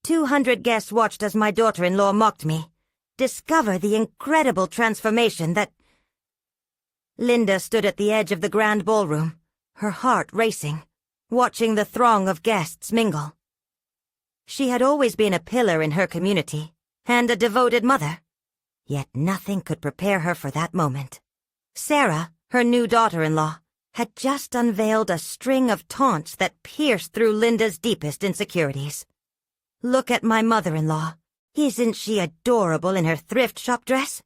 200 guests watched as my daughter-in-law mocked me. Discover the incredible transformation that... Linda stood at the edge of the grand ballroom, her heart racing, watching the throng of guests mingle. She had always been a pillar in her community, and a devoted mother. Yet nothing could prepare her for that moment. Sarah, her new daughter-in-law, had just unveiled a string of taunts that pierced through Linda's deepest insecurities. "Look at my mother-in-law. Isn't she adorable in her thrift shop dress?"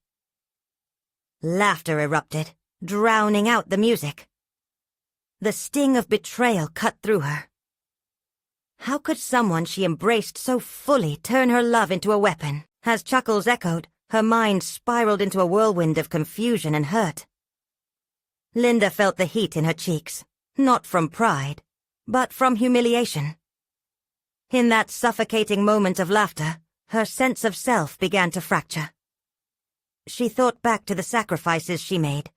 Laughter erupted, drowning out the music. The sting of betrayal cut through her. How could someone she embraced so fully turn her love into a weapon? As chuckles echoed, her mind spiraled into a whirlwind of confusion and hurt. Linda felt the heat in her cheeks, not from pride, but from humiliation. In that suffocating moment of laughter, her sense of self began to fracture. She thought back to the sacrifices she made.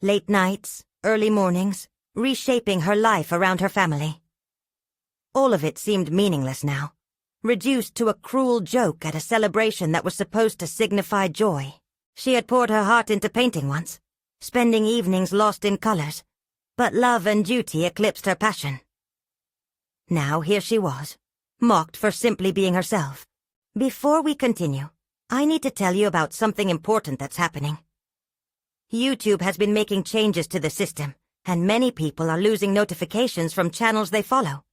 Late nights, early mornings, reshaping her life around her family. All of it seemed meaningless now, reduced to a cruel joke at a celebration that was supposed to signify joy. She had poured her heart into painting once, spending evenings lost in colors, but love and duty eclipsed her passion. Now here she was, mocked for simply being herself. Before we continue, I need to tell you about something important that's happening. YouTube has been making changes to the system, and many people are losing notifications from channels they follow.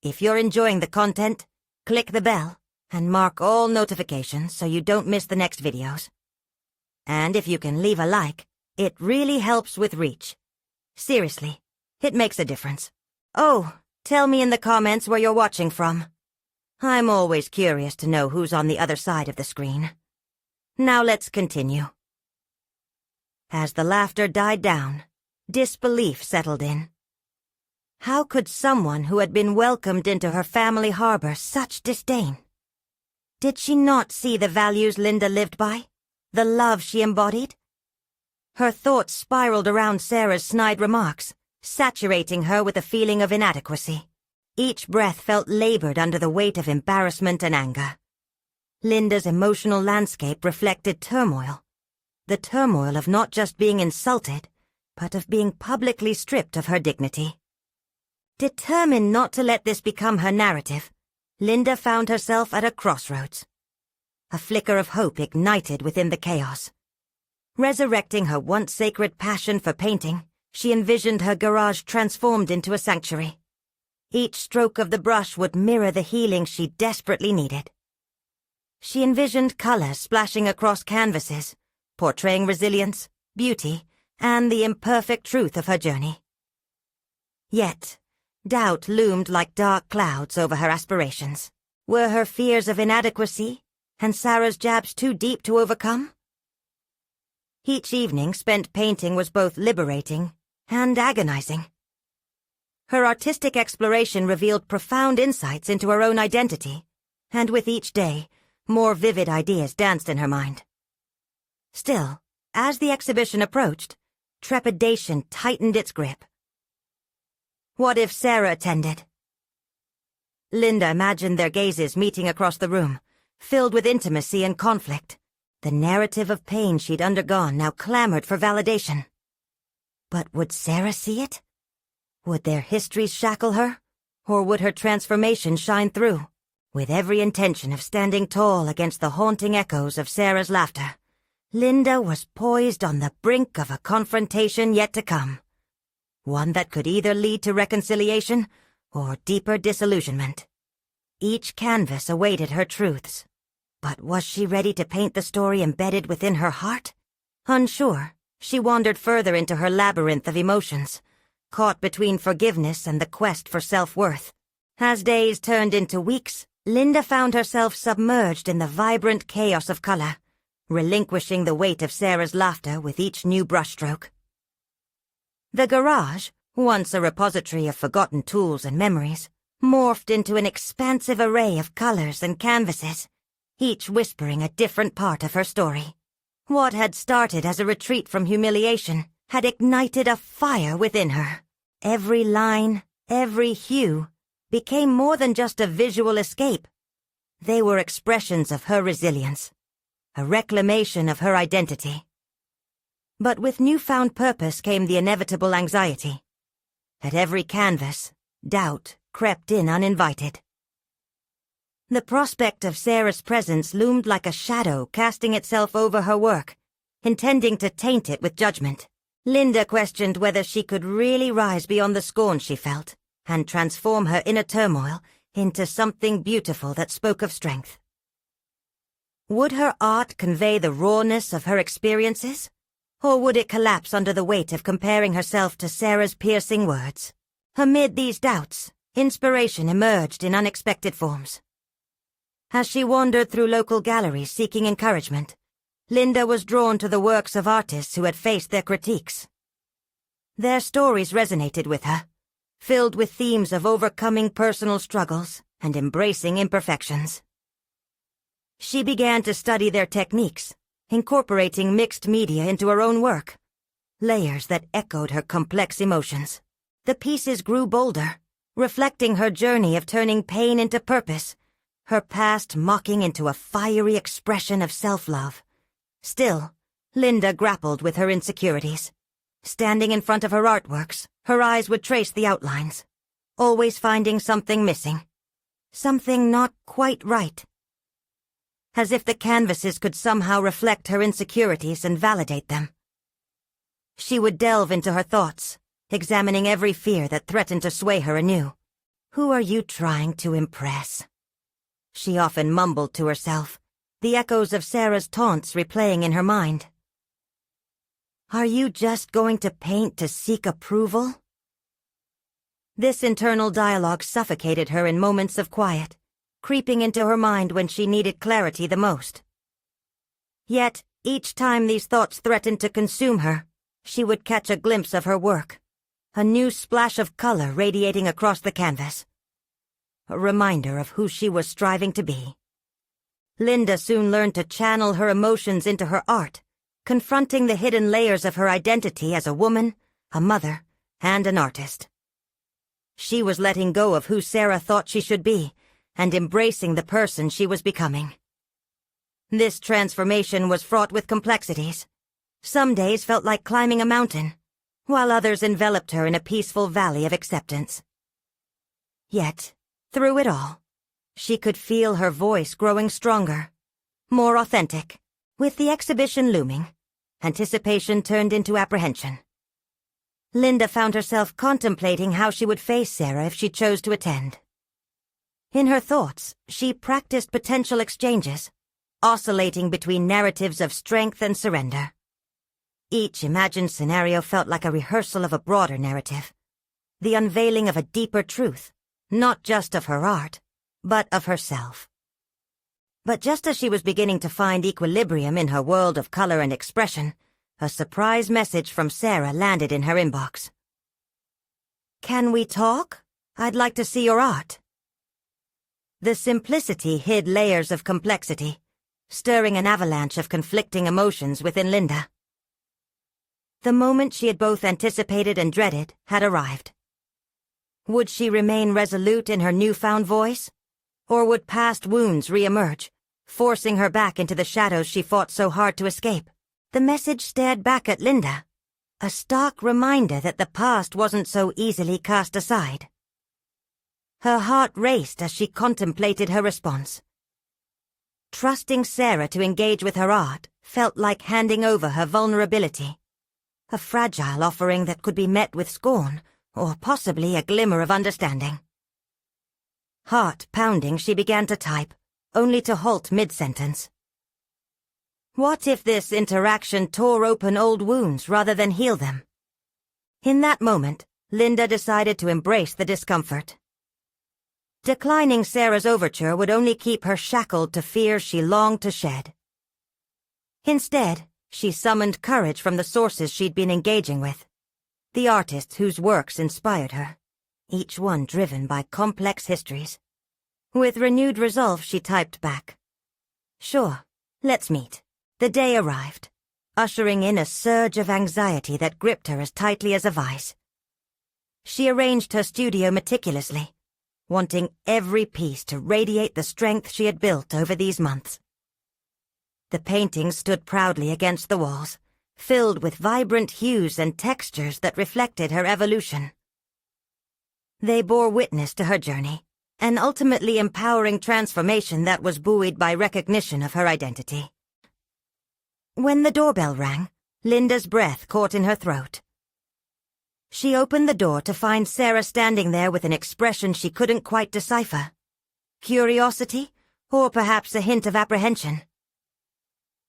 If you're enjoying the content, click the bell and mark all notifications so you don't miss the next videos. And if you can leave a like, it really helps with reach. Seriously, it makes a difference. Oh, tell me in the comments where you're watching from. I'm always curious to know who's on the other side of the screen. Now let's continue. As the laughter died down, disbelief settled in. How could someone who had been welcomed into her family harbor such disdain? Did she not see the values Linda lived by? The love she embodied? Her thoughts spiraled around Sarah's snide remarks, saturating her with a feeling of inadequacy. Each breath felt labored under the weight of embarrassment and anger. Linda's emotional landscape reflected turmoil. The turmoil of not just being insulted, but of being publicly stripped of her dignity. Determined not to let this become her narrative, Linda found herself at a crossroads. A flicker of hope ignited within the chaos. Resurrecting her once sacred passion for painting, she envisioned her garage transformed into a sanctuary. Each stroke of the brush would mirror the healing she desperately needed. She envisioned colors splashing across canvases, portraying resilience, beauty, and the imperfect truth of her journey. Yet, doubt loomed like dark clouds over her aspirations. Were her fears of inadequacy and Sarah's jabs too deep to overcome? Each evening spent painting was both liberating and agonizing. Her artistic exploration revealed profound insights into her own identity, and with each day, more vivid ideas danced in her mind. Still, as the exhibition approached, trepidation tightened its grip. What if Sarah attended? Linda imagined their gazes meeting across the room, filled with intimacy and conflict. The narrative of pain she'd undergone now clamored for validation. But would Sarah see it? Would their histories shackle her, or would her transformation shine through? With every intention of standing tall against the haunting echoes of Sarah's laughter, Linda was poised on the brink of a confrontation yet to come. One that could either lead to reconciliation or deeper disillusionment. Each canvas awaited her truths. But was she ready to paint the story embedded within her heart? Unsure, she wandered further into her labyrinth of emotions, caught between forgiveness and the quest for self-worth. As days turned into weeks, Linda found herself submerged in the vibrant chaos of color, relinquishing the weight of Sarah's laughter with each new brushstroke. The garage, once a repository of forgotten tools and memories, morphed into an expansive array of colors and canvases, each whispering a different part of her story. What had started as a retreat from humiliation had ignited a fire within her. Every line, every hue, became more than just a visual escape. They were expressions of her resilience, a reclamation of her identity. But with newfound purpose came the inevitable anxiety. At every canvas, doubt crept in uninvited. The prospect of Sarah's presence loomed like a shadow casting itself over her work, intending to taint it with judgment. Linda questioned whether she could really rise beyond the scorn she felt and transform her inner turmoil into something beautiful that spoke of strength. Would her art convey the rawness of her experiences, or would it collapse under the weight of comparing herself to Sarah's piercing words? Amid these doubts, inspiration emerged in unexpected forms. As she wandered through local galleries seeking encouragement, Linda was drawn to the works of artists who had faced their critiques. Their stories resonated with her, filled with themes of overcoming personal struggles and embracing imperfections. She began to study their techniques, incorporating mixed media into her own work, layers that echoed her complex emotions. The pieces grew bolder, reflecting her journey of turning pain into purpose, her past mocking into a fiery expression of self-love. Still, Linda grappled with her insecurities. Standing in front of her artworks, her eyes would trace the outlines, always finding something missing, something not quite right. As if the canvases could somehow reflect her insecurities and validate them. She would delve into her thoughts, examining every fear that threatened to sway her anew. "Who are you trying to impress?" she often mumbled to herself, the echoes of Sarah's taunts replaying in her mind. "Are you just going to paint to seek approval?" This internal dialogue suffocated her in moments of quiet, creeping into her mind when she needed clarity the most. Yet, each time these thoughts threatened to consume her, she would catch a glimpse of her work, a new splash of color radiating across the canvas. A reminder of who she was striving to be. Linda soon learned to channel her emotions into her art, confronting the hidden layers of her identity as a woman, a mother, and an artist. She was letting go of who Sarah thought she should be, and embracing the person she was becoming. This transformation was fraught with complexities. Some days felt like climbing a mountain, while others enveloped her in a peaceful valley of acceptance. Yet, through it all, she could feel her voice growing stronger, more authentic. With the exhibition looming, anticipation turned into apprehension. Linda found herself contemplating how she would face Sarah if she chose to attend. In her thoughts, she practiced potential exchanges, oscillating between narratives of strength and surrender. Each imagined scenario felt like a rehearsal of a broader narrative, the unveiling of a deeper truth, not just of her art, but of herself. But just as she was beginning to find equilibrium in her world of color and expression, a surprise message from Sarah landed in her inbox. "Can we talk? I'd like to see your art." The simplicity hid layers of complexity, stirring an avalanche of conflicting emotions within Linda. The moment she had both anticipated and dreaded had arrived. Would she remain resolute in her newfound voice? Or would past wounds re-emerge, forcing her back into the shadows she fought so hard to escape? The message stared back at Linda, a stark reminder that the past wasn't so easily cast aside. Her heart raced as she contemplated her response. Trusting Sarah to engage with her art felt like handing over her vulnerability, a fragile offering that could be met with scorn or possibly a glimmer of understanding. Heart pounding, she began to type, only to halt mid-sentence. What if this interaction tore open old wounds rather than heal them? In that moment, Linda decided to embrace the discomfort. Declining Sarah's overture would only keep her shackled to fears she longed to shed. Instead, she summoned courage from the sources she'd been engaging with, the artists whose works inspired her, each one driven by complex histories. With renewed resolve, she typed back, "Sure, let's meet." The day arrived, ushering in a surge of anxiety that gripped her as tightly as a vice. She arranged her studio meticulously, wanting every piece to radiate the strength she had built over these months. The paintings stood proudly against the walls, filled with vibrant hues and textures that reflected her evolution. They bore witness to her journey, an ultimately empowering transformation that was buoyed by recognition of her identity. When the doorbell rang, Linda's breath caught in her throat. She opened the door to find Sarah standing there with an expression she couldn't quite decipher. Curiosity, or perhaps a hint of apprehension.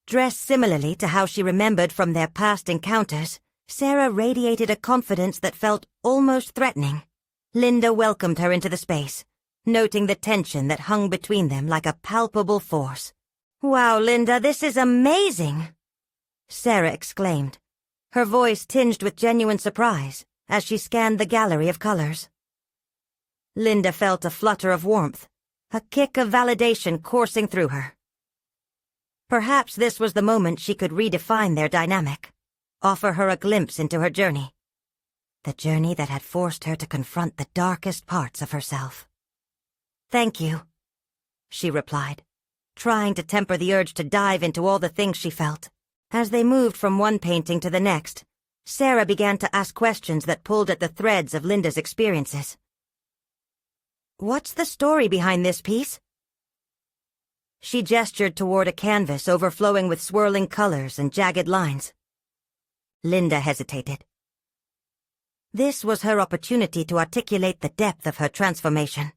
Dressed similarly to how she remembered from their past encounters, Sarah radiated a confidence that felt almost threatening. Linda welcomed her into the space, noting the tension that hung between them like a palpable force. "Wow, Linda, this is amazing!" Sarah exclaimed, her voice tinged with genuine surprise as she scanned the gallery of colors. Linda felt a flutter of warmth, a kick of validation coursing through her. Perhaps this was the moment she could redefine their dynamic, offer her a glimpse into her journey. The journey that had forced her to confront the darkest parts of herself. "Thank you," she replied, trying to temper the urge to dive into all the things she felt. As they moved from one painting to the next, Sarah began to ask questions that pulled at the threads of Linda's experiences. "What's the story behind this piece?" She gestured toward a canvas overflowing with swirling colors and jagged lines. Linda hesitated. This was her opportunity to articulate the depth of her transformation,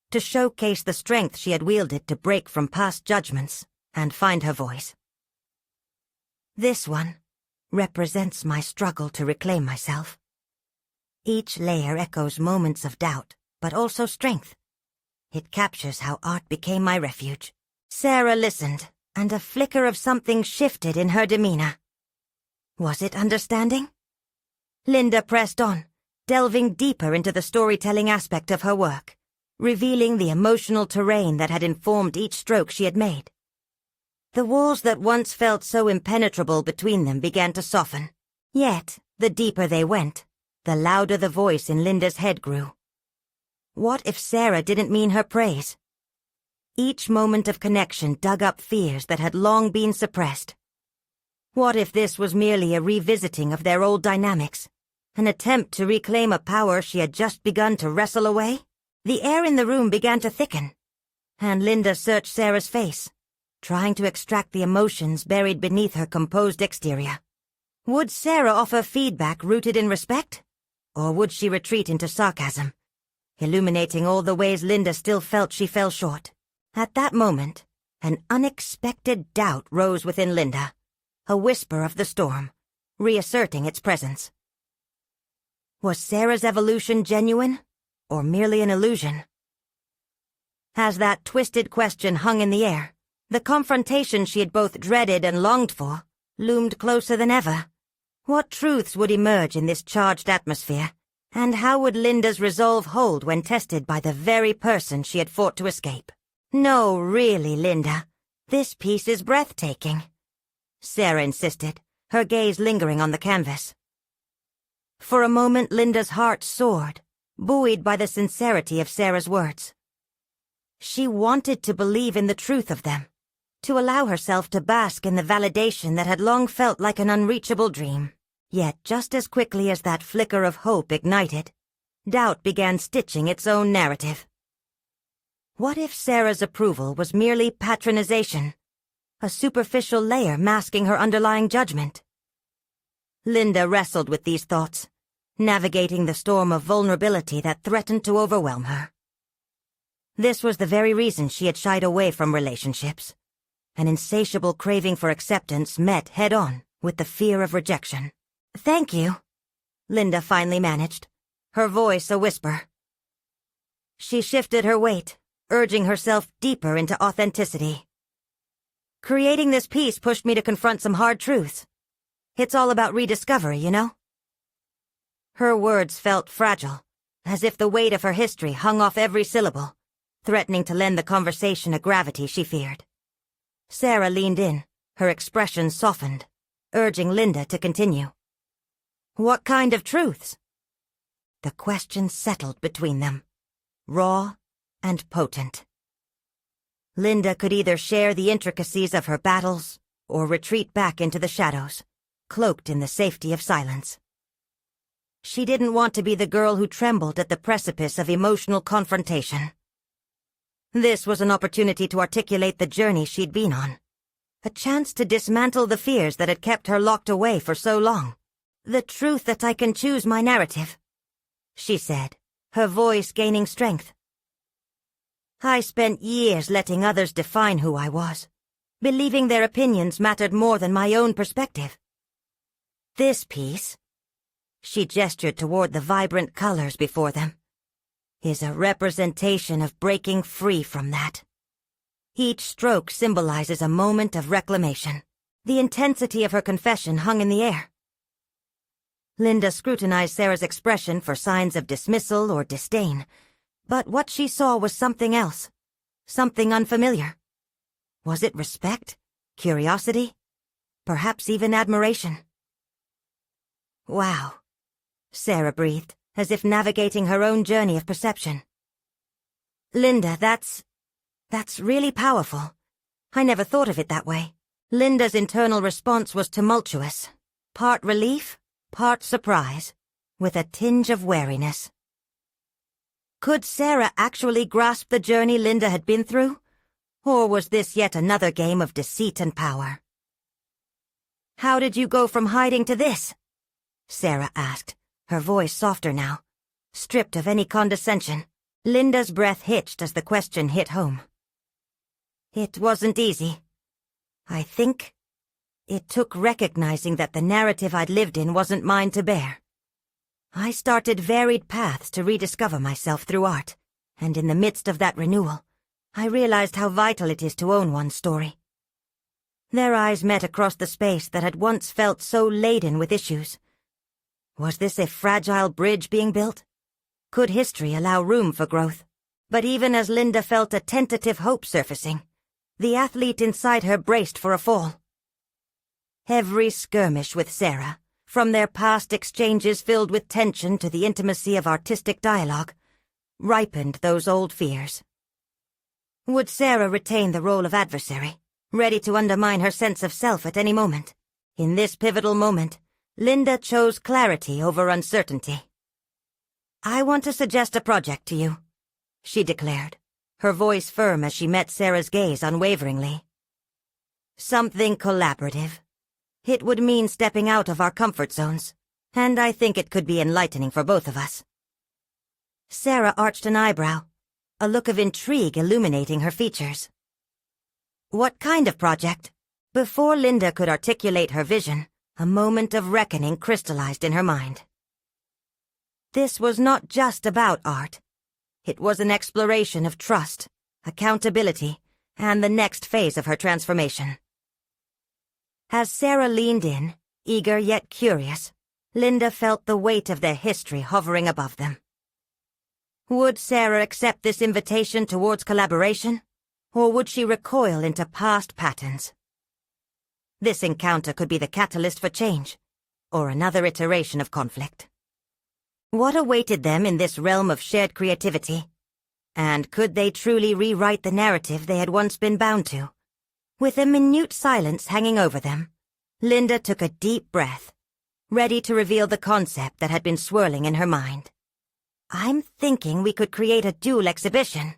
to showcase the strength she had wielded to break from past judgments and find her voice. "This one represents my struggle to reclaim myself. Each layer echoes moments of doubt, but also strength. It captures how art became my refuge." Sarah listened, and a flicker of something shifted in her demeanor. Was it understanding? Linda pressed on, delving deeper into the storytelling aspect of her work, revealing the emotional terrain that had informed each stroke she had made. The walls that once felt so impenetrable between them began to soften. Yet, the deeper they went, the louder the voice in Linda's head grew. What if Sarah didn't mean her praise? Each moment of connection dug up fears that had long been suppressed. What if this was merely a revisiting of their old dynamics, an attempt to reclaim a power she had just begun to wrestle away? The air in the room began to thicken, and Linda searched Sarah's face, trying to extract the emotions buried beneath her composed exterior. Would Sarah offer feedback rooted in respect? Or would she retreat into sarcasm, illuminating all the ways Linda still felt she fell short? At that moment, an unexpected doubt rose within Linda, a whisper of the storm, reasserting its presence. Was Sarah's evolution genuine, or merely an illusion? As that twisted question hung in the air, the confrontation she had both dreaded and longed for loomed closer than ever. What truths would emerge in this charged atmosphere, and how would Linda's resolve hold when tested by the very person she had fought to escape? "No, really, Linda, this piece is breathtaking," Sarah insisted, her gaze lingering on the canvas. For a moment, Linda's heart soared, buoyed by the sincerity of Sarah's words. She wanted to believe in the truth of them, to allow herself to bask in the validation that had long felt like an unreachable dream. Yet just as quickly as that flicker of hope ignited, doubt began stitching its own narrative. What if Sarah's approval was merely patronization, a superficial layer masking her underlying judgment? Linda wrestled with these thoughts, navigating the storm of vulnerability that threatened to overwhelm her. This was the very reason she had shied away from relationships. An insatiable craving for acceptance met head-on with the fear of rejection. "Thank you," Linda finally managed, her voice a whisper. She shifted her weight, urging herself deeper into authenticity. "Creating this piece pushed me to confront some hard truths. It's all about rediscovery, you know?" Her words felt fragile, as if the weight of her history hung off every syllable, threatening to lend the conversation a gravity she feared. Sarah leaned in, her expression softened, urging Linda to continue. "What kind of truths?" The question settled between them, raw and potent. Linda could either share the intricacies of her battles or retreat back into the shadows, cloaked in the safety of silence. She didn't want to be the girl who trembled at the precipice of emotional confrontation. This was an opportunity to articulate the journey she'd been on, a chance to dismantle the fears that had kept her locked away for so long. "The truth that I can choose my narrative," she said, her voice gaining strength. "I spent years letting others define who I was, believing their opinions mattered more than my own perspective. This piece," she gestured toward the vibrant colors before them, "is a representation of breaking free from that. Each stroke symbolizes a moment of reclamation." The intensity of her confession hung in the air. Linda scrutinized Sarah's expression for signs of dismissal or disdain, but what she saw was something else, something unfamiliar. Was it respect? Curiosity? Perhaps even admiration? "Wow," Sarah breathed, as if navigating her own journey of perception. "Linda, that's really powerful. I never thought of it that way." Linda's internal response was tumultuous, part relief, part surprise, with a tinge of wariness. Could Sarah actually grasp the journey Linda had been through? Or was this yet another game of deceit and power? "How did you go from hiding to this?" Sarah asked, her voice softer now, stripped of any condescension. Linda's breath hitched as the question hit home. "It wasn't easy. I think it took recognizing that the narrative I'd lived in wasn't mine to bear. I started varied paths to rediscover myself through art, and in the midst of that renewal, I realized how vital it is to own one's story." Their eyes met across the space that had once felt so laden with issues. Was this a fragile bridge being built? Could history allow room for growth? But even as Linda felt a tentative hope surfacing, the athlete inside her braced for a fall. Every skirmish with Sarah, from their past exchanges filled with tension to the intimacy of artistic dialogue, ripened those old fears. Would Sarah retain the role of adversary, ready to undermine her sense of self at any moment? In this pivotal moment, Linda chose clarity over uncertainty. "I want to suggest a project to you," she declared, her voice firm as she met Sarah's gaze unwaveringly. "Something collaborative. It would mean stepping out of our comfort zones, and I think it could be enlightening for both of us." Sarah arched an eyebrow, a look of intrigue illuminating her features. "What kind of project?" Before Linda could articulate her vision, a moment of reckoning crystallized in her mind. This was not just about art. It was an exploration of trust, accountability, and the next phase of her transformation. As Sarah leaned in, eager yet curious, Linda felt the weight of their history hovering above them. Would Sarah accept this invitation towards collaboration, or would she recoil into past patterns? This encounter could be the catalyst for change, or another iteration of conflict. What awaited them in this realm of shared creativity? And could they truly rewrite the narrative they had once been bound to? With a minute silence hanging over them, Linda took a deep breath, ready to reveal the concept that had been swirling in her mind. "I'm thinking we could create a dual exhibition.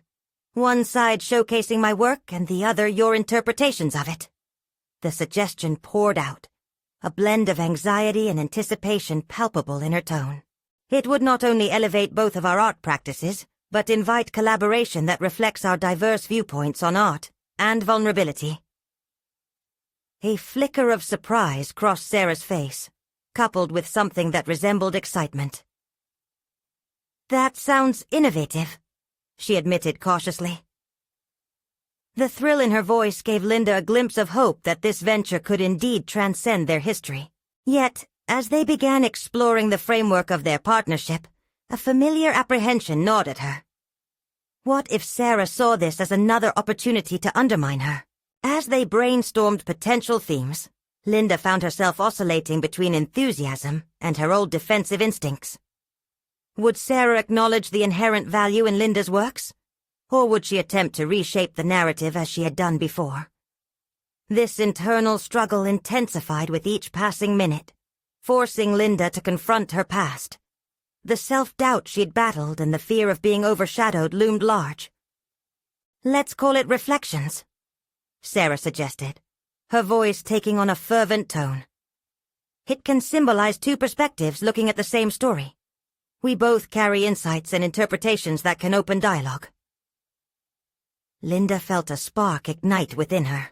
One side showcasing my work and the other your interpretations of it." The suggestion poured out, a blend of anxiety and anticipation palpable in her tone. It would not only elevate both of our art practices, but invite collaboration that reflects our diverse viewpoints on art and vulnerability. A flicker of surprise crossed Sarah's face, coupled with something that resembled excitement. "That sounds innovative," she admitted cautiously. The thrill in her voice gave Linda a glimpse of hope that this venture could indeed transcend their history. Yet, as they began exploring the framework of their partnership, a familiar apprehension gnawed at her. What if Sarah saw this as another opportunity to undermine her? As they brainstormed potential themes, Linda found herself oscillating between enthusiasm and her old defensive instincts. Would Sarah acknowledge the inherent value in Linda's works? Or would she attempt to reshape the narrative as she had done before? This internal struggle intensified with each passing minute, forcing Linda to confront her past. The self-doubt she'd battled and the fear of being overshadowed loomed large. "Let's call it reflections," Sarah suggested, her voice taking on a fervent tone. "It can symbolize two perspectives looking at the same story. We both carry insights and interpretations that can open dialogue." Linda felt a spark ignite within her.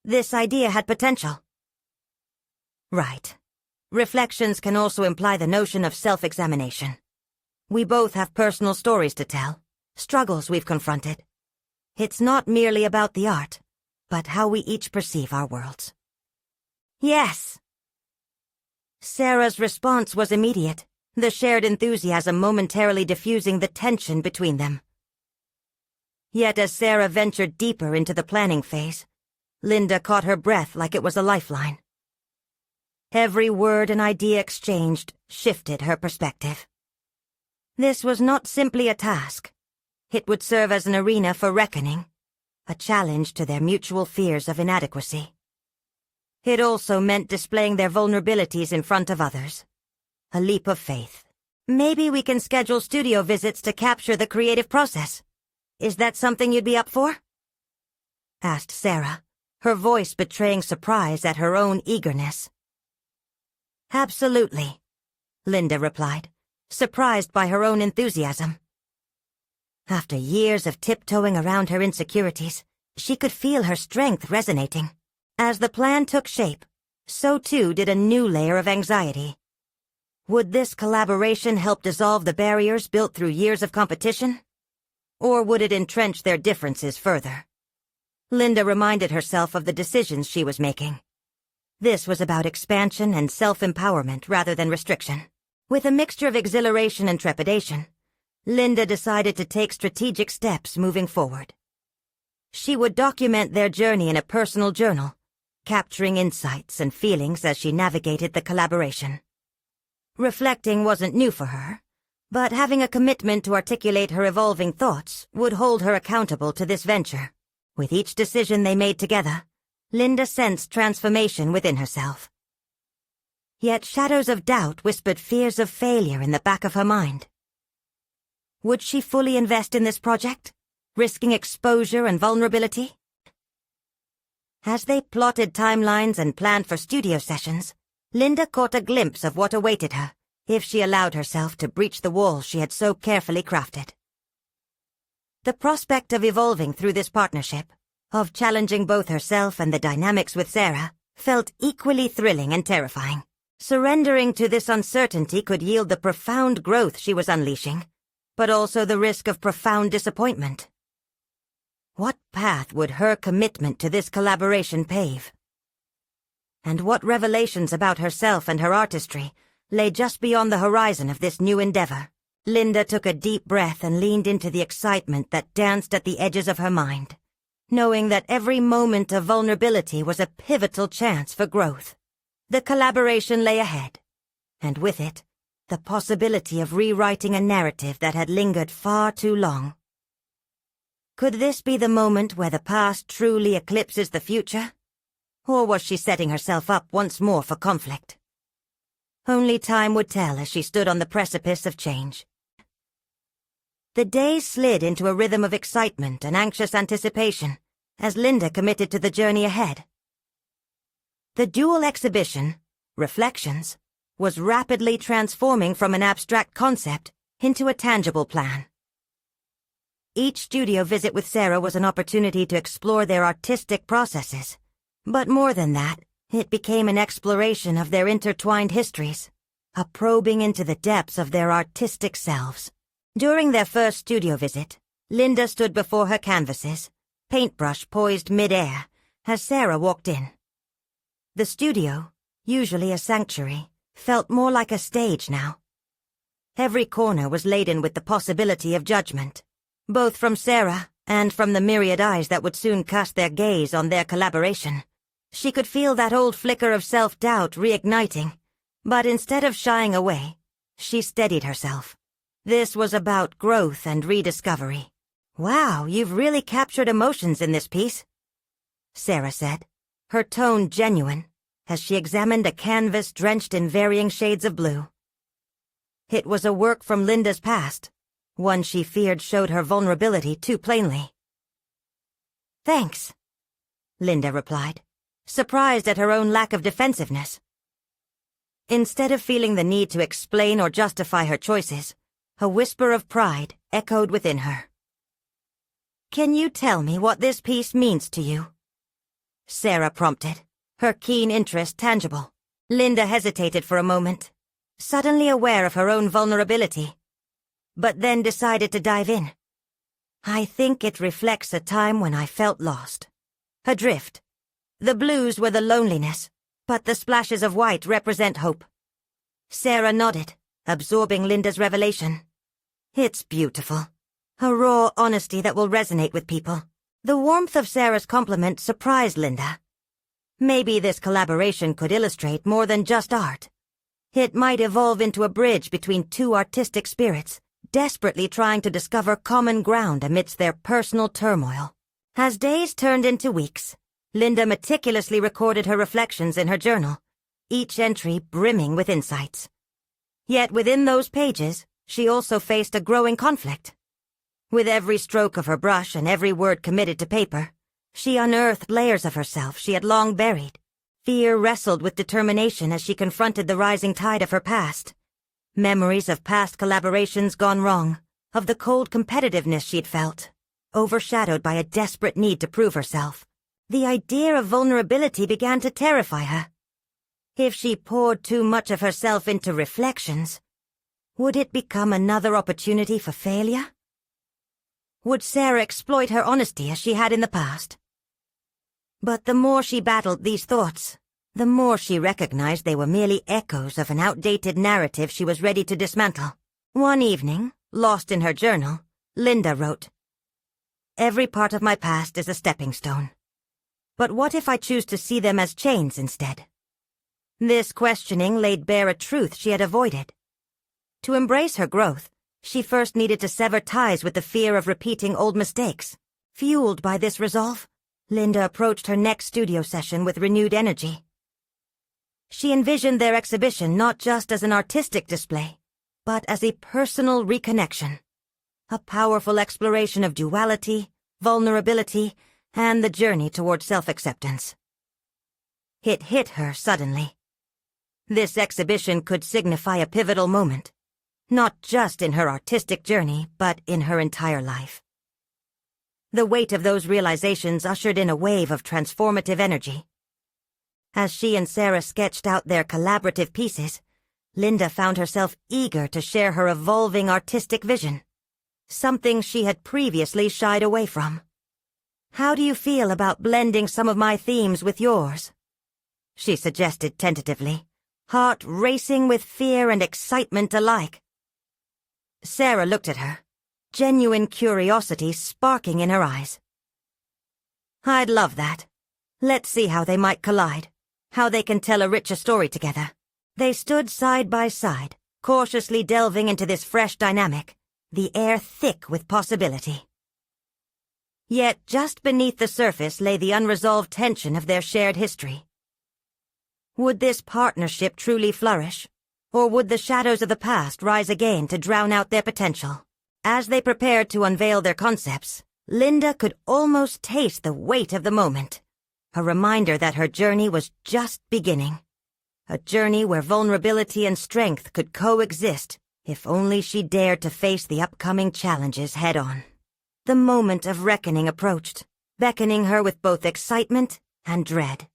This idea had potential. Right. Reflections can also imply the notion of self-examination. We both have personal stories to tell, struggles we've confronted. It's not merely about the art, but how we each perceive our worlds. "Yes!" Sarah's response was immediate, the shared enthusiasm momentarily diffusing the tension between them. Yet as Sarah ventured deeper into the planning phase, Linda caught her breath like it was a lifeline. Every word and idea exchanged shifted her perspective. This was not simply a task. It would serve as an arena for reckoning, a challenge to their mutual fears of inadequacy. It also meant displaying their vulnerabilities in front of others. A leap of faith. "Maybe we can schedule studio visits to capture the creative process. Is that something you'd be up for?" asked Sarah, her voice betraying surprise at her own eagerness. "Absolutely," Linda replied, surprised by her own enthusiasm. After years of tiptoeing around her insecurities, she could feel her strength resonating. As the plan took shape, so too did a new layer of anxiety. Would this collaboration help dissolve the barriers built through years of competition? Or would it entrench their differences further? Linda reminded herself of the decisions she was making. This was about expansion and self-empowerment rather than restriction. With a mixture of exhilaration and trepidation, Linda decided to take strategic steps moving forward. She would document their journey in a personal journal, capturing insights and feelings as she navigated the collaboration. Reflecting wasn't new for her, but having a commitment to articulate her evolving thoughts would hold her accountable to this venture. With each decision they made together, Linda sensed transformation within herself. Yet shadows of doubt whispered fears of failure in the back of her mind. Would she fully invest in this project, risking exposure and vulnerability? As they plotted timelines and planned for studio sessions, Linda caught a glimpse of what awaited her if she allowed herself to breach the walls she had so carefully crafted. The prospect of evolving through this partnership, of challenging both herself and the dynamics with Sarah, felt equally thrilling and terrifying. Surrendering to this uncertainty could yield the profound growth she was unleashing, but also the risk of profound disappointment. What path would her commitment to this collaboration pave? And what revelations about herself and her artistry lay just beyond the horizon of this new endeavor? Linda took a deep breath and leaned into the excitement that danced at the edges of her mind, knowing that every moment of vulnerability was a pivotal chance for growth. The collaboration lay ahead, and with it, the possibility of rewriting a narrative that had lingered far too long. Could this be the moment where the past truly eclipses the future? Or was she setting herself up once more for conflict? Only time would tell as she stood on the precipice of change. The days slid into a rhythm of excitement and anxious anticipation as Linda committed to the journey ahead. The dual exhibition, Reflections, was rapidly transforming from an abstract concept into a tangible plan. Each studio visit with Sarah was an opportunity to explore their artistic processes, but more than that, it became an exploration of their intertwined histories, a probing into the depths of their artistic selves. During their first studio visit, Linda stood before her canvases, paintbrush poised mid-air, as Sarah walked in. The studio, usually a sanctuary, felt more like a stage now. Every corner was laden with the possibility of judgment, both from Sarah and from the myriad eyes that would soon cast their gaze on their collaboration. She could feel that old flicker of self-doubt reigniting, but instead of shying away, she steadied herself. This was about growth and rediscovery. "Wow, you've really captured emotions in this piece," Sarah said, her tone genuine, as she examined a canvas drenched in varying shades of blue. It was a work from Linda's past, one she feared showed her vulnerability too plainly. "Thanks," Linda replied, surprised at her own lack of defensiveness. Instead of feeling the need to explain or justify her choices, a whisper of pride echoed within her. "Can you tell me what this piece means to you?" Sarah prompted, her keen interest tangible. Linda hesitated for a moment, suddenly aware of her own vulnerability, but then decided to dive in. "I think it reflects a time when I felt lost, adrift. The blues were the loneliness, but the splashes of white represent hope." Sarah nodded, absorbing Linda's revelation. "It's beautiful. A raw honesty that will resonate with people." The warmth of Sarah's compliment surprised Linda. Maybe this collaboration could illustrate more than just art. It might evolve into a bridge between two artistic spirits, desperately trying to discover common ground amidst their personal turmoil. As days turned into weeks, Linda meticulously recorded her reflections in her journal, each entry brimming with insights. Yet within those pages, she also faced a growing conflict. With every stroke of her brush and every word committed to paper, she unearthed layers of herself she had long buried. Fear wrestled with determination as she confronted the rising tide of her past. Memories of past collaborations gone wrong, of the cold competitiveness she'd felt, overshadowed by a desperate need to prove herself. The idea of vulnerability began to terrify her. If she poured too much of herself into reflections, would it become another opportunity for failure? Would Sarah exploit her honesty as she had in the past? But the more she battled these thoughts, the more she recognized they were merely echoes of an outdated narrative she was ready to dismantle. One evening, lost in her journal, Linda wrote, "Every part of my past is a stepping stone. But what if I choose to see them as chains instead?" This questioning laid bare a truth she had avoided. To embrace her growth, she first needed to sever ties with the fear of repeating old mistakes. Fueled by this resolve, Linda approached her next studio session with renewed energy. She envisioned their exhibition not just as an artistic display, but as a personal reconnection, a powerful exploration of duality, vulnerability, and the journey toward self-acceptance. It hit her suddenly. This exhibition could signify a pivotal moment, not just in her artistic journey, but in her entire life. The weight of those realizations ushered in a wave of transformative energy. As she and Sarah sketched out their collaborative pieces, Linda found herself eager to share her evolving artistic vision, something she had previously shied away from. "How do you feel about blending some of my themes with yours?" she suggested tentatively, heart racing with fear and excitement alike. Sarah looked at her, genuine curiosity sparking in her eyes. "I'd love that. Let's see how they might collide, how they can tell a richer story together." They stood side by side, cautiously delving into this fresh dynamic, the air thick with possibility. Yet just beneath the surface lay the unresolved tension of their shared history. Would this partnership truly flourish, or would the shadows of the past rise again to drown out their potential? As they prepared to unveil their concepts, Linda could almost taste the weight of the moment, a reminder that her journey was just beginning. A journey where vulnerability and strength could coexist if only she dared to face the upcoming challenges head-on. The moment of reckoning approached, beckoning her with both excitement and dread.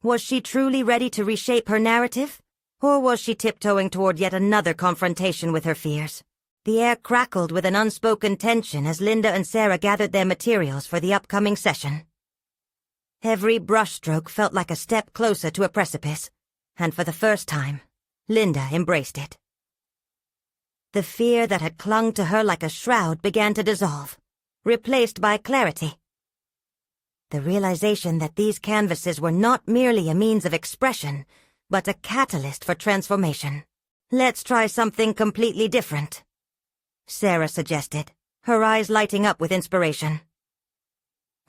Was she truly ready to reshape her narrative, or was she tiptoeing toward yet another confrontation with her fears? The air crackled with an unspoken tension as Linda and Sarah gathered their materials for the upcoming session. Every brushstroke felt like a step closer to a precipice, and for the first time, Linda embraced it. The fear that had clung to her like a shroud began to dissolve, replaced by clarity. The realization that these canvases were not merely a means of expression, but a catalyst for transformation. "Let's try something completely different," Sarah suggested, her eyes lighting up with inspiration.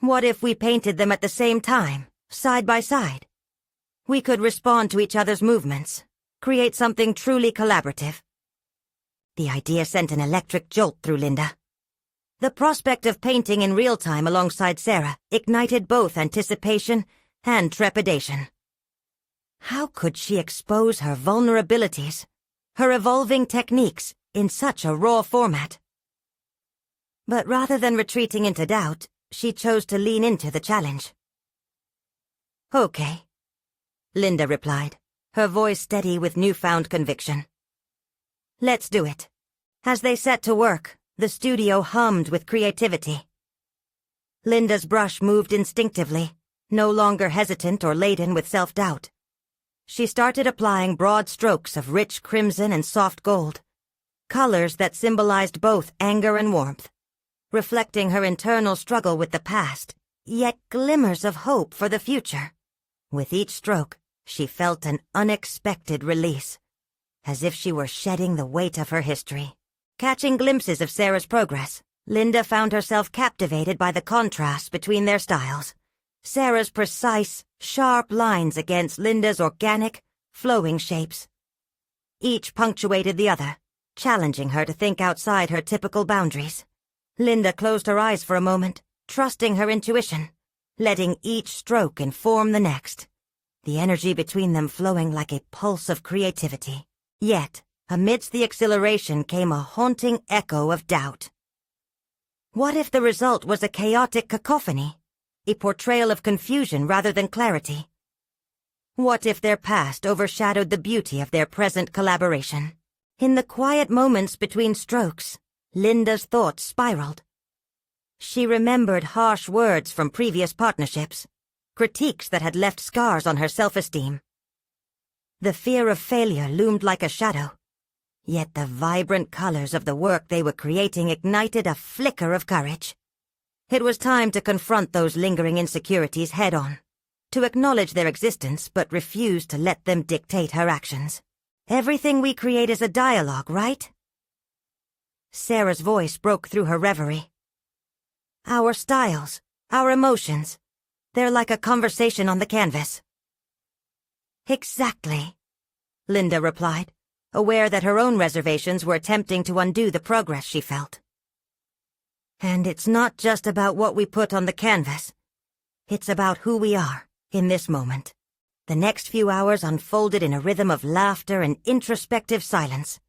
What if we painted them at the same time, side by side? We could respond to each other's movements, create something truly collaborative. The idea sent an electric jolt through Linda. The prospect of painting in real time alongside Sarah ignited both anticipation and trepidation. How could she expose her vulnerabilities, her evolving techniques, in such a raw format? But rather than retreating into doubt, she chose to lean into the challenge. "Okay," Linda replied, her voice steady with newfound conviction. "Let's do it." As they set to work, the studio hummed with creativity. Linda's brush moved instinctively, no longer hesitant or laden with self-doubt. She started applying broad strokes of rich crimson and soft gold, colors that symbolized both anger and warmth, reflecting her internal struggle with the past, yet glimmers of hope for the future. With each stroke, she felt an unexpected release, as if she were shedding the weight of her history. Catching glimpses of Sarah's progress, Linda found herself captivated by the contrast between their styles. Sarah's precise, sharp lines against Linda's organic, flowing shapes. Each punctuated the other, challenging her to think outside her typical boundaries. Linda closed her eyes for a moment, trusting her intuition, letting each stroke inform the next, the energy between them flowing like a pulse of creativity. Yet, amidst the exhilaration came a haunting echo of doubt. What if the result was a chaotic cacophony, a portrayal of confusion rather than clarity? What if their past overshadowed the beauty of their present collaboration? In the quiet moments between strokes, Linda's thoughts spiraled. She remembered harsh words from previous partnerships, critiques that had left scars on her self-esteem. The fear of failure loomed like a shadow, yet the vibrant colors of the work they were creating ignited a flicker of courage. It was time to confront those lingering insecurities head-on, to acknowledge their existence but refuse to let them dictate her actions. Everything we create is a dialogue, right? Sarah's voice broke through her reverie. Our styles, our emotions, they're like a conversation on the canvas. Exactly, Linda replied, aware that her own reservations were attempting to undo the progress she felt. And it's not just about what we put on the canvas. It's about who we are in this moment. The next few hours unfolded in a rhythm of laughter and introspective silence,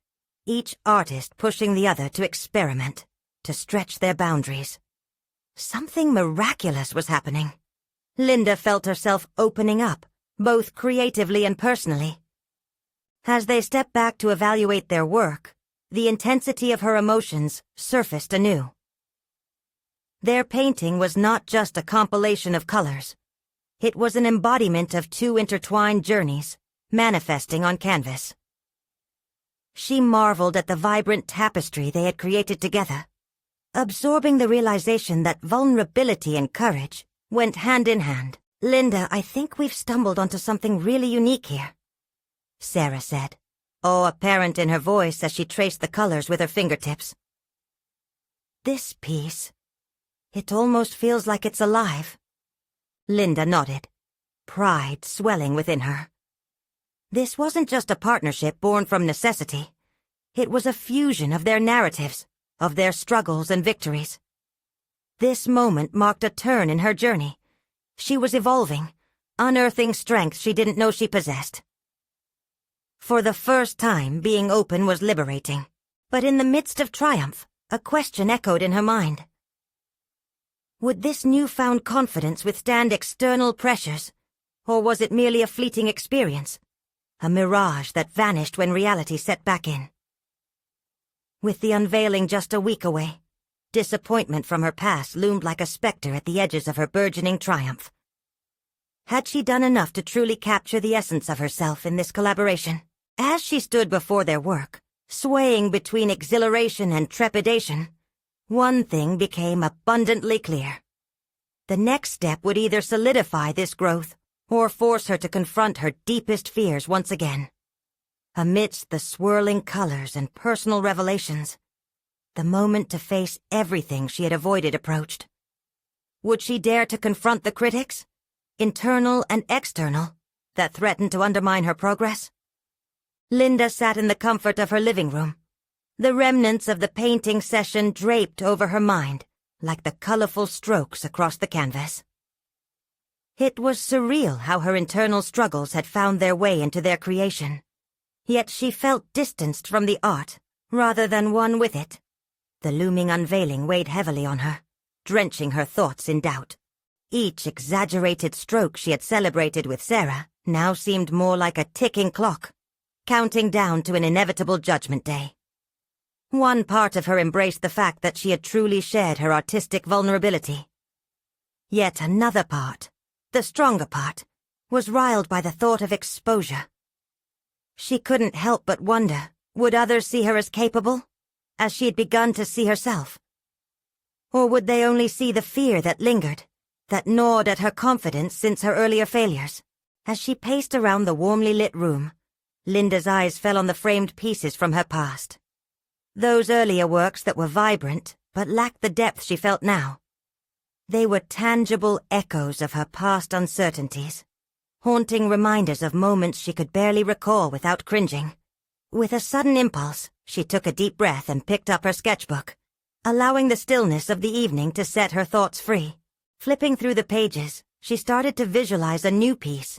each artist pushing the other to experiment, to stretch their boundaries. Something miraculous was happening. Linda felt herself opening up, both creatively and personally. As they stepped back to evaluate their work, the intensity of her emotions surfaced anew. Their painting was not just a compilation of colors. It was an embodiment of two intertwined journeys, manifesting on canvas. She marveled at the vibrant tapestry they had created together, absorbing the realization that vulnerability and courage went hand in hand. "Linda, I think we've stumbled onto something really unique here," Sarah said, awe apparent in her voice as she traced the colors with her fingertips. "This piece, it almost feels like it's alive." Linda nodded, pride swelling within her. This wasn't just a partnership born from necessity. It was a fusion of their narratives, of their struggles and victories. This moment marked a turn in her journey. She was evolving, unearthing strength she didn't know she possessed. For the first time, being open was liberating. But in the midst of triumph, a question echoed in her mind. Would this newfound confidence withstand external pressures, or was it merely a fleeting experience, a mirage that vanished when reality set back in? With the unveiling just a week away, disappointment from her past loomed like a specter at the edges of her burgeoning triumph. Had she done enough to truly capture the essence of herself in this collaboration? As she stood before their work, swaying between exhilaration and trepidation, one thing became abundantly clear. The next step would either solidify this growth or force her to confront her deepest fears once again. Amidst the swirling colors and personal revelations, The moment to face everything she had avoided approached. Would she dare to confront the critics, internal and external, that threatened to undermine her progress? Linda sat in the comfort of her living room, the remnants of the painting session draped over her mind like the colorful strokes across the canvas. It was surreal how her internal struggles had found their way into their creation. Yet she felt distanced from the art, rather than one with it. The looming unveiling weighed heavily on her, drenching her thoughts in doubt. Each exaggerated stroke she had celebrated with Sarah now seemed more like a ticking clock, counting down to an inevitable judgment day. One part of her embraced the fact that she had truly shared her artistic vulnerability. Yet another part, the stronger part, was riled by the thought of exposure. She couldn't help but wonder, would others see her as capable, as she had begun to see herself? Or would they only see the fear that lingered, that gnawed at her confidence since her earlier failures? As she paced around the warmly lit room, Linda's eyes fell on the framed pieces from her past. Those earlier works that were vibrant, but lacked the depth she felt now. They were tangible echoes of her past uncertainties, haunting reminders of moments she could barely recall without cringing. With a sudden impulse, she took a deep breath and picked up her sketchbook, allowing the stillness of the evening to set her thoughts free. Flipping through the pages, she started to visualize a new piece,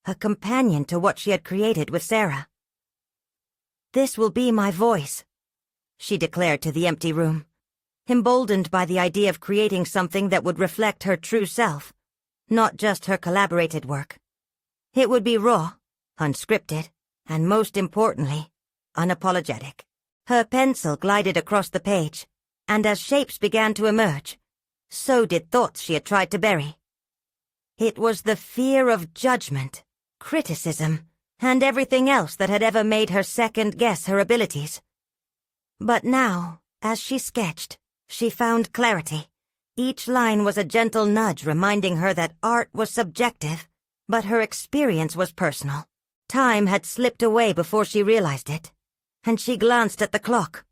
a companion to what she had created with Sarah. "This will be my voice," she declared to the empty room, emboldened by the idea of creating something that would reflect her true self, not just her collaborated work. It would be raw, unscripted, and most importantly, unapologetic. Her pencil glided across the page, and as shapes began to emerge, so did thoughts she had tried to bury. It was the fear of judgment, criticism, and everything else that had ever made her second-guess her abilities. But now, as she sketched, she found clarity. Each line was a gentle nudge reminding her that art was subjective, but her experience was personal. Time had slipped away before she realized it, and she glanced at the clock,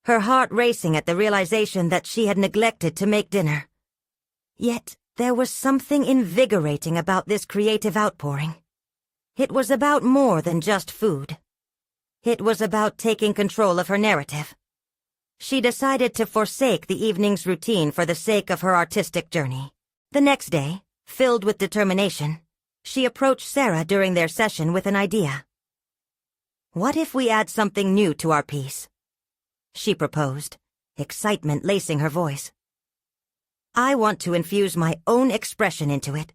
her heart racing at the realization that she had neglected to make dinner. Yet there was something invigorating about this creative outpouring. It was about more than just food. It was about taking control of her narrative. She decided to forsake the evening's routine for the sake of her artistic journey. The next day, filled with determination, she approached Sarah during their session with an idea. "What if we add something new to our piece?" she proposed, excitement lacing her voice. "I want to infuse my own expression into it,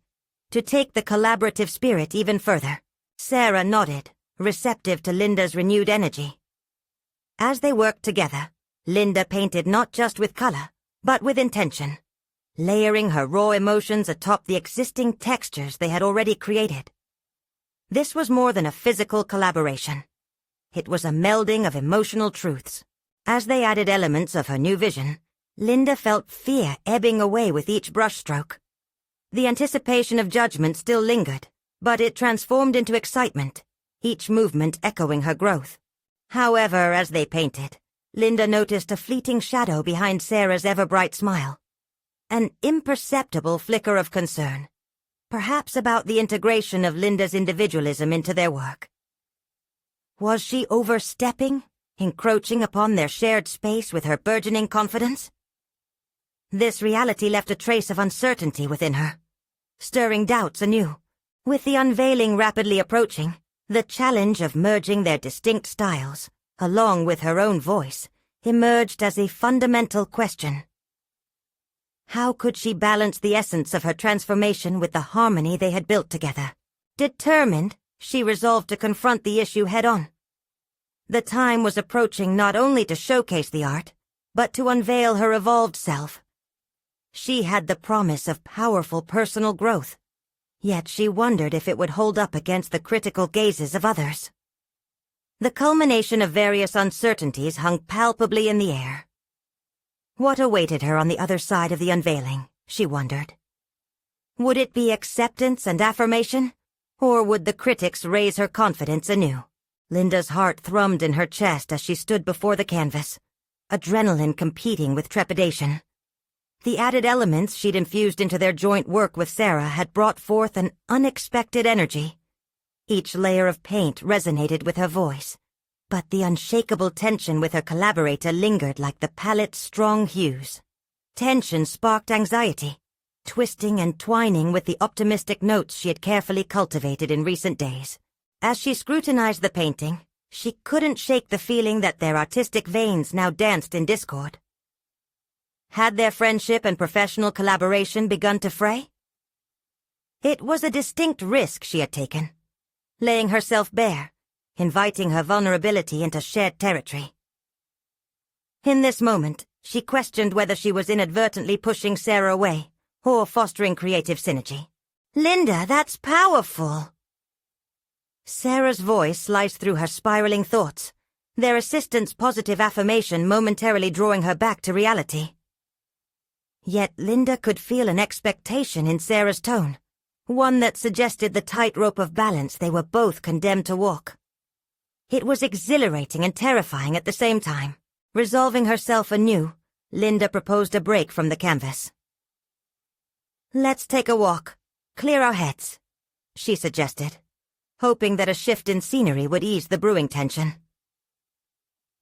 to take the collaborative spirit even further." Sarah nodded, receptive to Linda's renewed energy. As they worked together, Linda painted not just with color, but with intention, layering her raw emotions atop the existing textures they had already created. This was more than a physical collaboration. It was a melding of emotional truths. As they added elements of her new vision, Linda felt fear ebbing away with each brushstroke. The anticipation of judgment still lingered, but it transformed into excitement, each movement echoing her growth. However, as they painted, Linda noticed a fleeting shadow behind Sarah's ever-bright smile. An imperceptible flicker of concern, perhaps about the integration of Linda's individualism into their work. Was she overstepping, encroaching upon their shared space with her burgeoning confidence? This reality left a trace of uncertainty within her, stirring doubts anew. With the unveiling rapidly approaching, the challenge of merging their distinct styles, along with her own voice, emerged as a fundamental question. How could she balance the essence of her transformation with the harmony they had built together? Determined, she resolved to confront the issue head-on. The time was approaching not only to showcase the art, but to unveil her evolved self. She had the promise of powerful personal growth, yet she wondered if it would hold up against the critical gazes of others. The culmination of various uncertainties hung palpably in the air. What awaited her on the other side of the unveiling, she wondered. Would it be acceptance and affirmation, or would the critics raise her confidence anew? Linda's heart thrummed in her chest as she stood before the canvas, adrenaline competing with trepidation. The added elements she'd infused into their joint work with Sarah had brought forth an unexpected energy. Each layer of paint resonated with her voice, but the unshakable tension with her collaborator lingered like the palette's strong hues. Tension sparked anxiety, twisting and twining with the optimistic notes she had carefully cultivated in recent days. As she scrutinized the painting, she couldn't shake the feeling that their artistic veins now danced in discord. Had their friendship and professional collaboration begun to fray? It was a distinct risk she had taken, laying herself bare, inviting her vulnerability into shared territory. In this moment, she questioned whether she was inadvertently pushing Sarah away or fostering creative synergy. "Linda, that's powerful!" Sarah's voice sliced through her spiraling thoughts, their assistant's positive affirmation momentarily drawing her back to reality. Yet Linda could feel an expectation in Sarah's tone, one that suggested the tightrope of balance they were both condemned to walk. It was exhilarating and terrifying at the same time. Resolving herself anew, Linda proposed a break from the canvas. "Let's take a walk, clear our heads," she suggested, hoping that a shift in scenery would ease the brewing tension.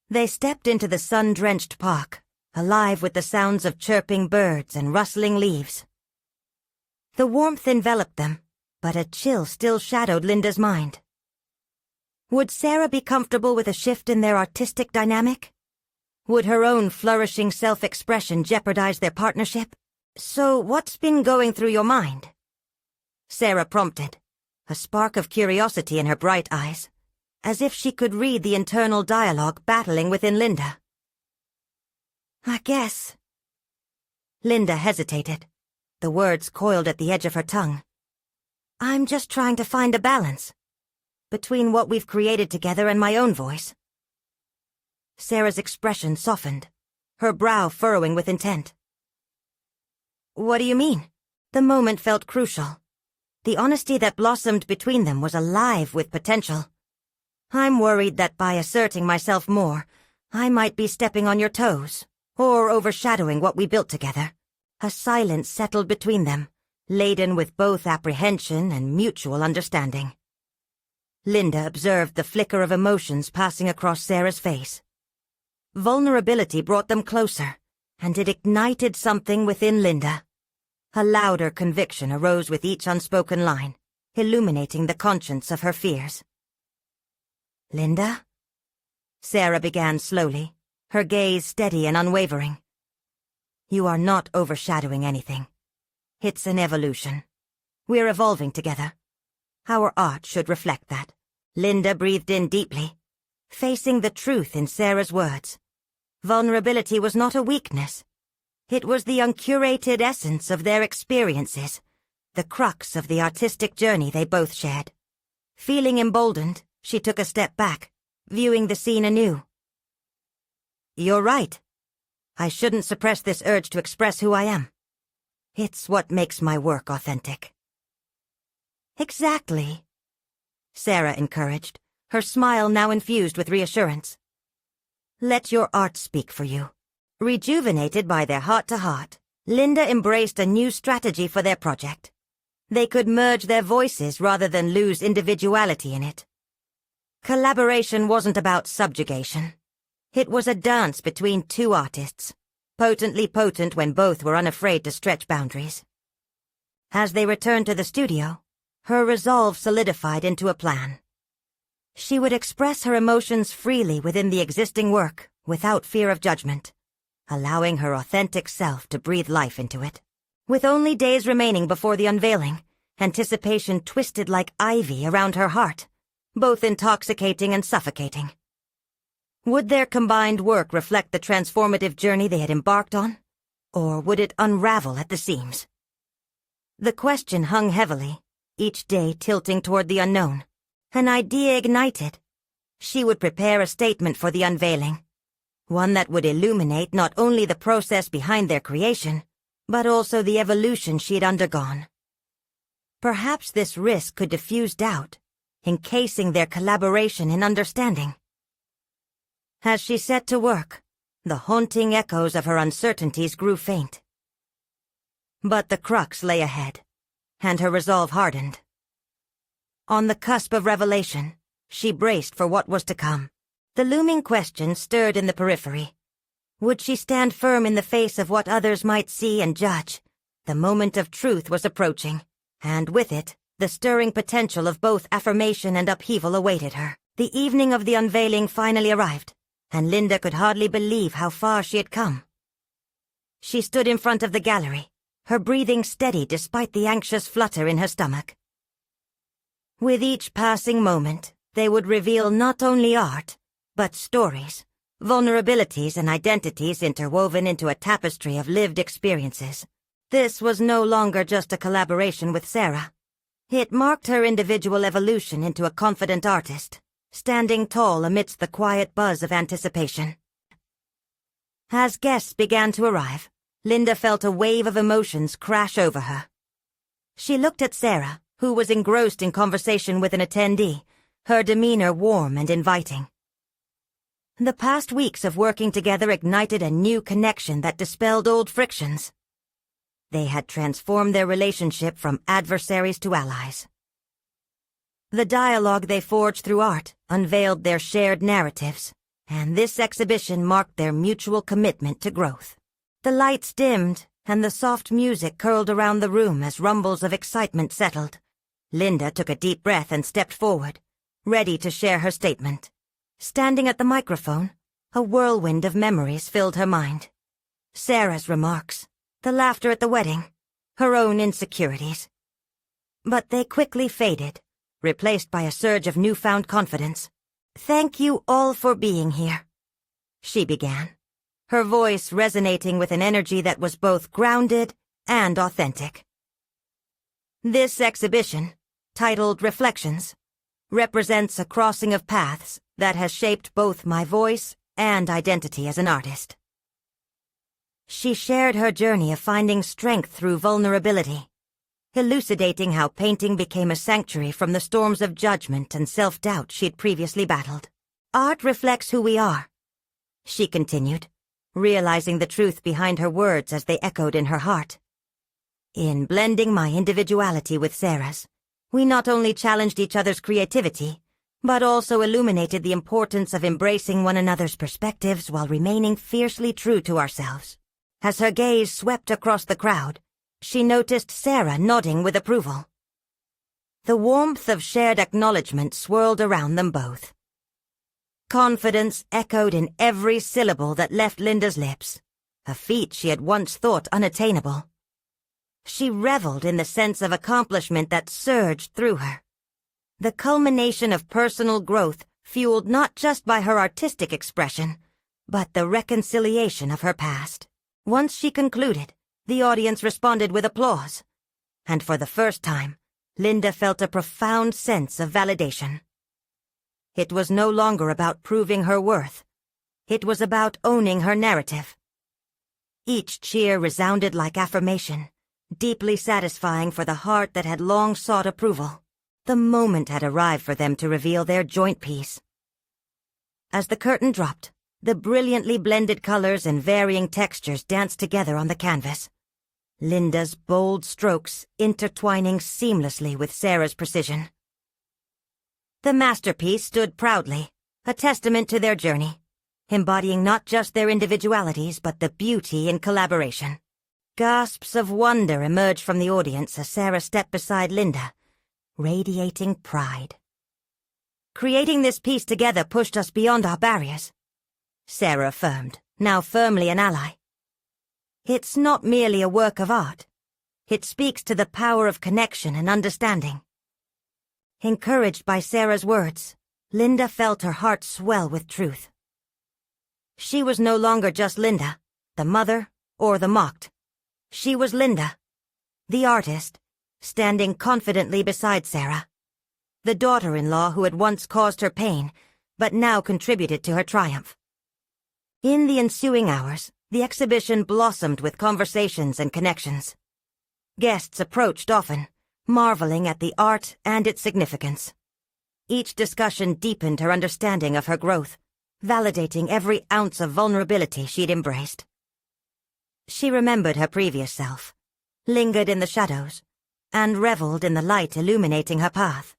They stepped into the sun-drenched park, alive with the sounds of chirping birds and rustling leaves. The warmth enveloped them, but a chill still shadowed Linda's mind. Would Sarah be comfortable with a shift in their artistic dynamic? Would her own flourishing self-expression jeopardize their partnership? "So what's been going through your mind?" Sarah prompted, a spark of curiosity in her bright eyes, as if she could read the internal dialogue battling within Linda. "I guess." Linda hesitated, the words coiled at the edge of her tongue. "I'm just trying to find a balance between what we've created together and my own voice." Sarah's expression softened, her brow furrowing with intent. "What do you mean?" The moment felt crucial. The honesty that blossomed between them was alive with potential. "I'm worried that by asserting myself more, I might be stepping on your toes, or overshadowing what we built together." A silence settled between them, laden with both apprehension and mutual understanding. Linda observed the flicker of emotions passing across Sarah's face. Vulnerability brought them closer, and it ignited something within Linda. A louder conviction arose with each unspoken line, illuminating the conscience of her fears. "Linda?" Sarah began slowly, her gaze steady and unwavering. "You are not overshadowing anything. It's an evolution. We're evolving together. Our art should reflect that." Linda breathed in deeply, facing the truth in Sarah's words. Vulnerability was not a weakness. It was the uncurated essence of their experiences, the crux of the artistic journey they both shared. Feeling emboldened, she took a step back, viewing the scene anew. "You're right. I shouldn't suppress this urge to express who I am. It's what makes my work authentic." "Exactly," Sarah encouraged, her smile now infused with reassurance. "Let your art speak for you." Rejuvenated by their heart-to-heart, Linda embraced a new strategy for their project. They could merge their voices rather than lose individuality in it. Collaboration wasn't about subjugation. It was a dance between two artists, potently potent when both were unafraid to stretch boundaries. As they returned to the studio, her resolve solidified into a plan. She would express her emotions freely within the existing work, without fear of judgment, allowing her authentic self to breathe life into it. With only days remaining before the unveiling, anticipation twisted like ivy around her heart, both intoxicating and suffocating. Would their combined work reflect the transformative journey they had embarked on, or would it unravel at the seams? The question hung heavily, each day tilting toward the unknown. An idea ignited. She would prepare a statement for the unveiling, one that would illuminate not only the process behind their creation, but also the evolution she'd undergone. Perhaps this risk could diffuse doubt, encasing their collaboration in understanding. As she set to work, the haunting echoes of her uncertainties grew faint. But the crux lay ahead, and her resolve hardened. On the cusp of revelation, she braced for what was to come. The looming question stirred in the periphery. Would she stand firm in the face of what others might see and judge? The moment of truth was approaching, and with it, the stirring potential of both affirmation and upheaval awaited her. The evening of the unveiling finally arrived, and Linda could hardly believe how far she had come. She stood in front of the gallery, her breathing steady despite the anxious flutter in her stomach. With each passing moment, they would reveal not only art, but stories, vulnerabilities and identities interwoven into a tapestry of lived experiences. This was no longer just a collaboration with Sarah. It marked her individual evolution into a confident artist, standing tall amidst the quiet buzz of anticipation. As guests began to arrive, Linda felt a wave of emotions crash over her. She looked at Sarah, who was engrossed in conversation with an attendee, her demeanor warm and inviting. The past weeks of working together ignited a new connection that dispelled old frictions. They had transformed their relationship from adversaries to allies. The dialogue they forged through art unveiled their shared narratives, and this exhibition marked their mutual commitment to growth. The lights dimmed, and the soft music curled around the room as rumbles of excitement settled. Linda took a deep breath and stepped forward, ready to share her statement. Standing at the microphone, a whirlwind of memories filled her mind. Sarah's remarks, the laughter at the wedding, her own insecurities. But they quickly faded, replaced by a surge of newfound confidence. "Thank you all for being here," she began, her voice resonating with an energy that was both grounded and authentic. This exhibition, titled Reflections, represents a crossing of paths that has shaped both my voice and identity as an artist. She shared her journey of finding strength through vulnerability, elucidating how painting became a sanctuary from the storms of judgment and self-doubt she'd previously battled. "Art reflects who we are," she continued, realizing the truth behind her words as they echoed in her heart. In blending my individuality with Sarah's, we not only challenged each other's creativity, but also illuminated the importance of embracing one another's perspectives while remaining fiercely true to ourselves. As her gaze swept across the crowd, she noticed Sarah nodding with approval. The warmth of shared acknowledgement swirled around them both. Confidence echoed in every syllable that left Linda's lips, a feat she had once thought unattainable. She reveled in the sense of accomplishment that surged through her. The culmination of personal growth fueled not just by her artistic expression, but the reconciliation of her past. Once she concluded, the audience responded with applause, and for the first time, Linda felt a profound sense of validation. It was no longer about proving her worth. It was about owning her narrative. Each cheer resounded like affirmation, deeply satisfying for the heart that had long sought approval. The moment had arrived for them to reveal their joint piece. As the curtain dropped, the brilliantly blended colors and varying textures danced together on the canvas. Linda's bold strokes intertwining seamlessly with Sarah's precision. The masterpiece stood proudly, a testament to their journey, embodying not just their individualities but the beauty in collaboration. Gasps of wonder emerged from the audience as Sarah stepped beside Linda, radiating pride. "Creating this piece together pushed us beyond our barriers," Sarah affirmed, now firmly an ally. "It's not merely a work of art. It speaks to the power of connection and understanding." Encouraged by Sarah's words, Linda felt her heart swell with truth. She was no longer just Linda, the mother or the mocked. She was Linda, the artist, standing confidently beside Sarah, the daughter-in-law who had once caused her pain, but now contributed to her triumph. In the ensuing hours, the exhibition blossomed with conversations and connections. Guests approached often, marveling at the art and its significance. Each discussion deepened her understanding of her growth, validating every ounce of vulnerability she'd embraced. She remembered her previous self, lingered in the shadows, and reveled in the light illuminating her path.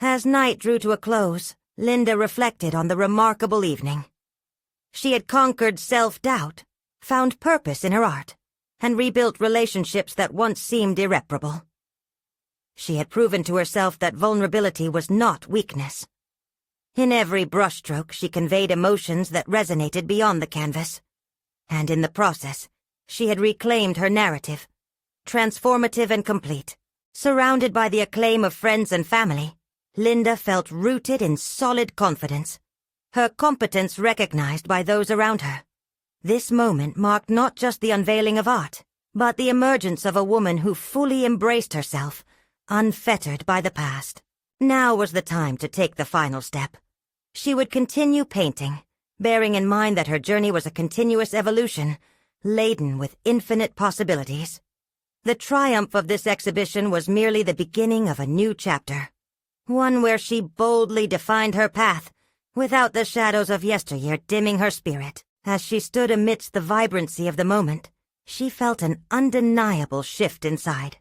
As night drew to a close, Linda reflected on the remarkable evening. She had conquered self-doubt, found purpose in her art, and rebuilt relationships that once seemed irreparable. She had proven to herself that vulnerability was not weakness. In every brushstroke, she conveyed emotions that resonated beyond the canvas. And in the process, she had reclaimed her narrative, transformative and complete. Surrounded by the acclaim of friends and family, Linda felt rooted in solid confidence, her competence recognized by those around her. This moment marked not just the unveiling of art, but the emergence of a woman who fully embraced herself, unfettered by the past. Now was the time to take the final step. She would continue painting, bearing in mind that her journey was a continuous evolution, laden with infinite possibilities. The triumph of this exhibition was merely the beginning of a new chapter, one where she boldly defined her path, without the shadows of yesteryear dimming her spirit. As she stood amidst the vibrancy of the moment, she felt an undeniable shift inside.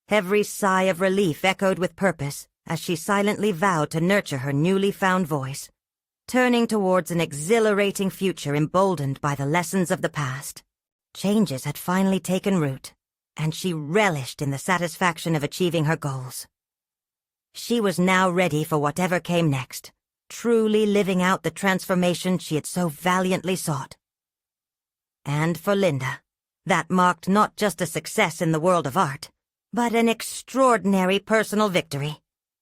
Every sigh of relief echoed with purpose as she silently vowed to nurture her newly found voice, turning towards an exhilarating future emboldened by the lessons of the past. Changes had finally taken root, and she relished in the satisfaction of achieving her goals. She was now ready for whatever came next, truly living out the transformation she had so valiantly sought. And for Linda, that marked not just a success in the world of art, but an extraordinary personal victory.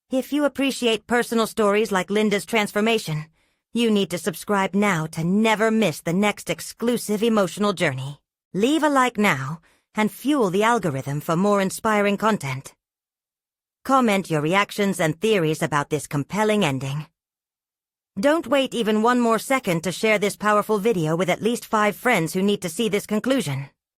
If you appreciate personal stories like Linda's transformation, you need to subscribe now to never miss the next exclusive emotional journey. Leave a like now and fuel the algorithm for more inspiring content. Comment your reactions and theories about this compelling ending. Don't wait even one more second to share this powerful video with at least 5 friends who need to see this conclusion.